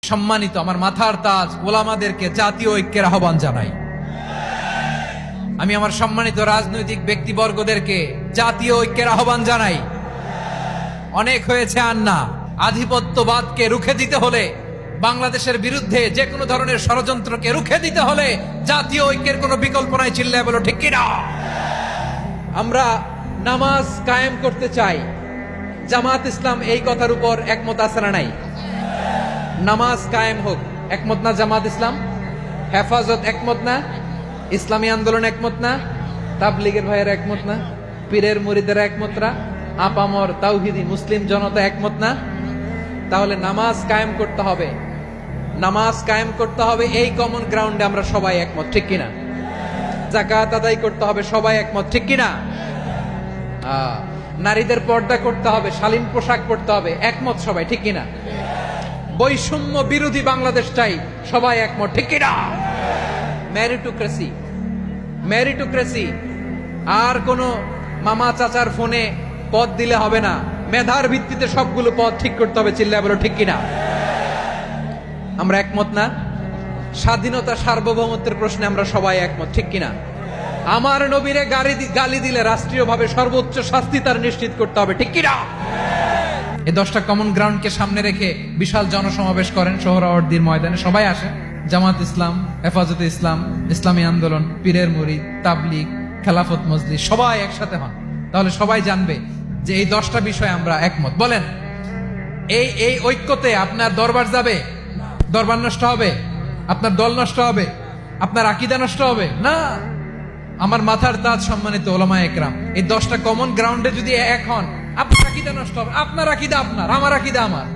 সম্মানিত আমার মাথার তাজ ওলামাদেরকে জাতীয় ঐক্যের আহ্বান জানাই। আমি আমার সম্মানিত রাজনৈতিক ব্যক্তিবর্গদেরকে জাতীয় ঐক্যের আহ্বান জানাই। অনেক হয়েছে আর না। আধিপত্যবাদকে রুখে দিতে হলে, বাংলাদেশের বিরুদ্ধে যে কোনো ধরনের ষড়যন্ত্রকে রুখে দিতে হলে জাতীয় ঐক্যের কোনো বিকল্প নাই। চিল্লায় বলো ঠিক কিনা? আমরা নামাজ কায়েম করতে চাই। জামাত ইসলাম এই কথার উপর একমত আছে না নাই? নামাজ কায়েম হোক, একমত না জামাত ইসলাম? হেফাজত একমত না? ইসলামী আন্দোলন একমত না? তাবলীগের ভাইয়েরা একমত না? পীরের মুরিদেরা একমত না? আপামর তাওহীদি মুসলিম জনতা একমত না? তাহলে নামাজ কায়েম করতে হবে। নামাজ কায়েম করতে হবে এই কমন গ্রাউন্ডে আমরা সবাই একমত, ঠিক কিনা? যাকাত আদায় করতে হবে, সবাই একমত, ঠিক কিনা? নারীদের পর্দা করতে হবে, শালীন পোশাক পরতে হবে, একমত সবাই, ঠিক কিনা? বৈষম্য বিরোধী বাংলাদেশ চাই, সবাই একমত, ঠিক কিনা? মেরিটোক্রেসি, মেরিটোক্রেসি, আর কোন মামা চাচার ফোনে পদ দিলে হবে না। মেধার ভিত্তিতে সবগুলো পদ ঠিক করতে হবে। চিল্লায় বলো ঠিক কিনা? আমরা একমত না? স্বাধীনতা সার্বভৌমত্বের প্রশ্নে আমরা সবাই একমত, ঠিক কিনা? আমার নবীরে গালি দিলে রাষ্ট্রীয়ভাবে সর্বোচ্চ শাস্তি তার নিশ্চিত করতে হবে, ঠিক কিনা? এই 10টা কমন গ্রাউন্ডকে সামনে রেখে বিশাল জনসমাবেশ করেন সোহরাওয়ার্দীর ময়দানে। সবাই আসেন। জামাত ইসলাম, হেফাজতে ইসলাম, ইসলামী আন্দোলন, পীরের মুরিদ, তাবলীগ, খেলাফত মজলিস, সবাই একসাথে হন। তাহলে সবাই জানবে যে এই 10টা বিষয়ে আমরা একমত। বলেন, এই ঐক্যতে আপনার দরবার যাবে? দরবার নষ্ট হবে? আপনার দল নষ্ট হবে? আপনার আকীদা নষ্ট হবে না? আমার মাথার তাজ সম্মানিত ওলামায়ে একরাম, এই 10টা কমন গ্রাউন্ডে যদি এক হন, আপনার আকীদা নষ্ট হবে। আপনার আকীদা আপনার, আমার আকীদা আমার,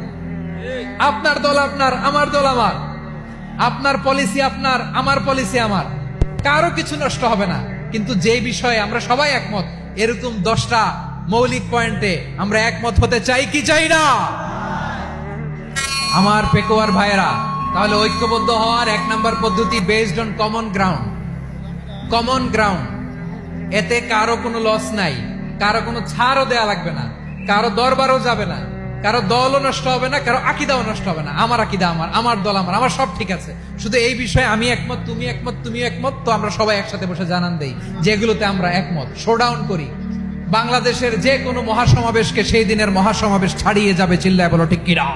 আপনার দল আপনার, আমার দল আমার, আপনার পলিসি আপনার, আমার পলিসি আমার, কারো কিছু নষ্ট হবে না। কিন্তু যে বিষয়ে আমরা সবাই একমত, এরকম 10টা মৌলিক পয়েন্টে আমরা একমত হতে চাই কি চাই না? আমার পেকোয়ার ভাইয়েরা, তাহলে ঐক্যবদ্ধ হওয়ার 1 নাম্বার পদ্ধতি based on common ground. Common ground, এতে কারো কোনো লস নাই, কারো কোনো ছাড়ও দেয়া লাগবে না, কারো দরবারও যাবে না, কারো দলও নষ্ট হবে না, কারো আকীদাও নষ্ট হবে না। আমার আকীদা আমার, আমার দল আমার, আমার সব ঠিক আছে। শুধু এই বিষয়ে আমি একমত, তুমি একমত, তুমি একমত, তো আমরা সবাই একসাথে বসে জানান দেই যেগুলোতে আমরা একমত, শোডাউন করি। বাংলাদেশের যে কোনো মহাসমাবেশকে সেই দিনের মহাসমাবেশ ছাড়িয়ে যাবে। চিল্লায় বলো ঠিক কিনা?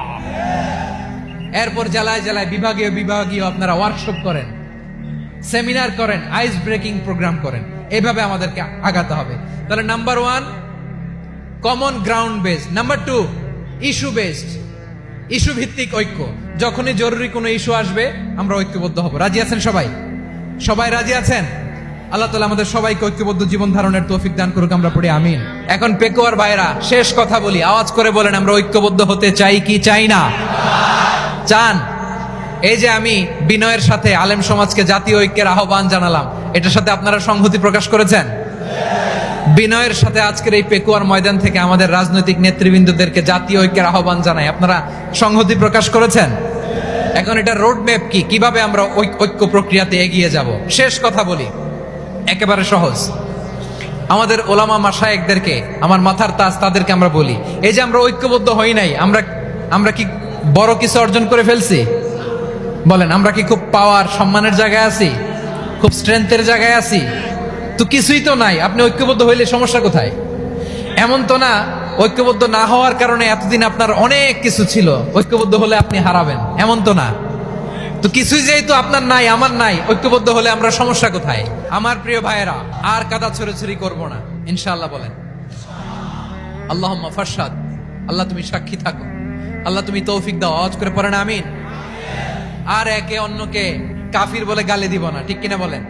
এরপর জেলায় জেলায় বিভাগীয় বিভাগীয় আপনারা ওয়ার্কশপ করেন, সেমিনার করেন, আইস ব্রেকিং প্রোগ্রাম করেন। এইভাবে আমাদেরকে আগাতে হবে। তাহলে number 1 common ground based, number 2 issue based, issue ভিত্তিক ঐক্য। যখনই জরুরি কোনো ইস্যু আসবে আমরা ঐক্যবদ্ধ হব। রাজি আছেন সবাই? সবাই রাজি আছেন? আল্লাহ তাআলা আমাদের সবাইকে ঐক্যবদ্ধ জীবন ধারণের তৌফিক দান করুক, আমরা পড়ি আমিন। এখন পেকোয়ার ভাইরা, শেষ কথা বলি, আওয়াজ করে বলেন, আমরা ঐক্যবদ্ধ হতে চাই কি চাই না? চান? এই যে আমি বিনয়ের সাথে আলেম সমাজকে জাতীয় ঐক্যের আহ্বান জানালাম, এটার সাথে আপনারা সংহতি প্রকাশ করেছেন? বিনয়ের সাথে আজকের এই পেকুয়ার ময়দান থেকে আমাদের রাজনৈতিক নেতৃবৃন্দদেরকে জাতীয় ঐক্যের আহ্বান জানাই, আপনারা সংহতি প্রকাশ করেছেন? এখন এটা রোড ম্যাপ কি, কিভাবে আমরা ঐক্য প্রক্রিয়াতে এগিয়ে যাব? শেষ কথা বলি, একেবারে সহজ। আমাদের ওলামা মাশায়েখদেরকে, আমার মাথার তাজ, তাদেরকে আমরা বলি, এই যে আমরা ঐক্যবদ্ধ হই নাই, আমরা কি বড় কিছু অর্জন করে ফেলছি? বলেন, আমরা কি খুব পাওয়ার সম্মানের জায়গায় আছি? খুব স্ট্রেংথের জায়গায় আছি? তো কিছুই তো নাই। আপনি ঐক্যবদ্ধ হইলে সমস্যা কোথায়? এমন তো না ঐক্যবদ্ধ না হওয়ার কারণে এতদিন আপনার অনেক কিছু ছিল, ঐক্যবদ্ধ হলে আপনি হারাবেন, এমন তো না। তো কিছুই যেহেতু আপনার নাই, আমার নাই, ঐক্যবদ্ধ হলে আমরা সমস্যা কোথায়? আমার প্রিয় ভাইয়েরা, আর কাদা ছড়াছড়ি করব না, ইনশাআল্লাহ। বলেন আল্লাহুম্মা ফারশাদ। আল্লাহ তুমি সাক্ষী থাকো, আল্লাহ তুমি তৌফিক দাও। আওয়াজ করে পড়েন আমিন। আর একে অন্যকে কাফির বলে গালি দিব না, ঠিক কিনা বলেন?